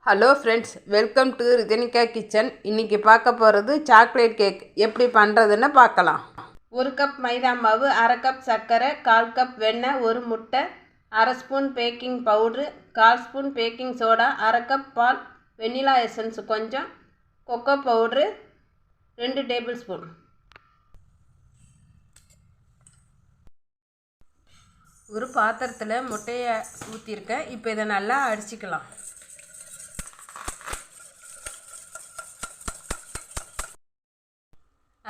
Hello friends, welcome to Rithanika kitchen. இன்றைக்கி பார்க்க போகிறது சாக்லேட் கேக் எப்படி பண்ணுறதுன்னு பார்க்கலாம். 1 கப் மைதா மாவு, 1/2 கப் சர்க்கரை, 1/4 கப் வெண்ணெய், 1 முட்டை, 1/2 spoon baking powder, 1/4 spoon baking soda, 1/2 cup பால், வெண்ணிலா எசன்ஸ் கொஞ்சம், கொக்கோ பவுட்ரு 2 டேபிள் ஸ்பூன். ஒரு பாத்திரத்தில் முட்டையை ஊற்றிருக்கேன். இப்போ இதை நல்லா அடிச்சுக்கலாம்.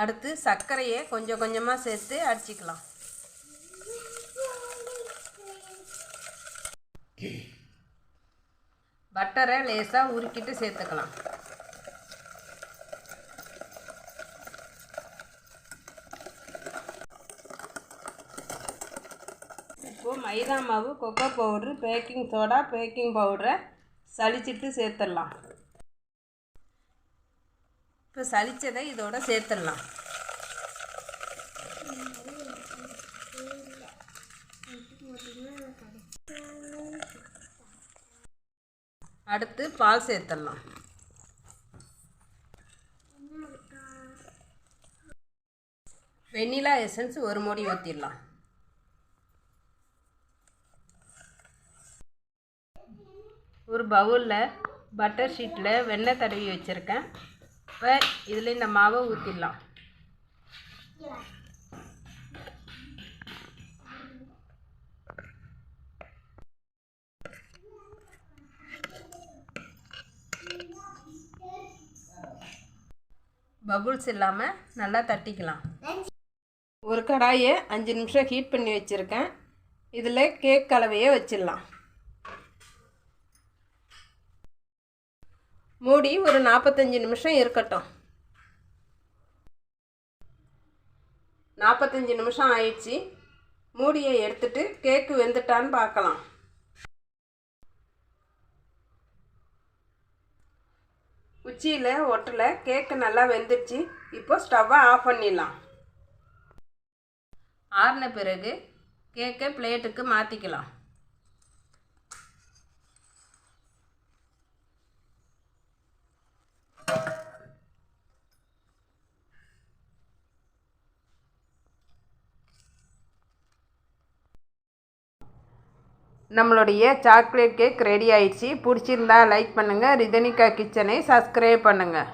அடுத்து சர்க்கரையை கொஞ்சம் கொஞ்சமாக சேர்த்து அடிச்சிக்கலாம். பட்டரை லேசாக உருக்கிட்டு சேர்த்துக்கலாம். இப்போது மைதா மாவு, cocoa powder, baking soda, baking பவுடரை சலிச்சிட்டு சேர்த்துடலாம். இப்போ சலிச்சதை இதோட சேர்த்துடலாம். அடுத்து பால் சேர்த்துடலாம். வெண்ணிலா எசன்ஸ் 1 மூடி ஊற்றிடலாம். ஒரு பவுலில் பட்டர் ஷீட்டில் வெண்ணெய் தடவி வச்சுருக்கேன். இப்போ இதில் இந்த மாவை ஊற்றிடலாம். பபுள்ஸ் இல்லாமல் நல்லா தட்டிக்கலாம். ஒரு கடாயை 5 நிமிஷம் ஹீட் பண்ணி வச்சுருக்கேன். இதில் கேக் கலவையை வச்சிடலாம். மூடி ஒரு 45 நிமிஷம் இருக்கட்டும். 45 நிமிஷம் ஆயிடுச்சு. மூடியை எடுத்துட்டு கேக்கு வெந்துட்டான்னு பார்க்கலாம். குச்சியில் ஒட்டலை, கேக்கு நல்லா வெந்துடுச்சு. இப்போ ஸ்டவ்வை ஆஃப் பண்ணிடலாம். ஆறின பிறகு கேக்கை பிளேட்டுக்கு மாற்றிக்கலாம். நம்மளுடைய சாக்லேட் கேக் ரெடி ஆயிடுச்சு. பிடிச்சிருந்தா லைக் பண்ணுங்கள். ரிதனிகா கிச்சனை சப்ஸ்கிரைப் பண்ணுங்கள்.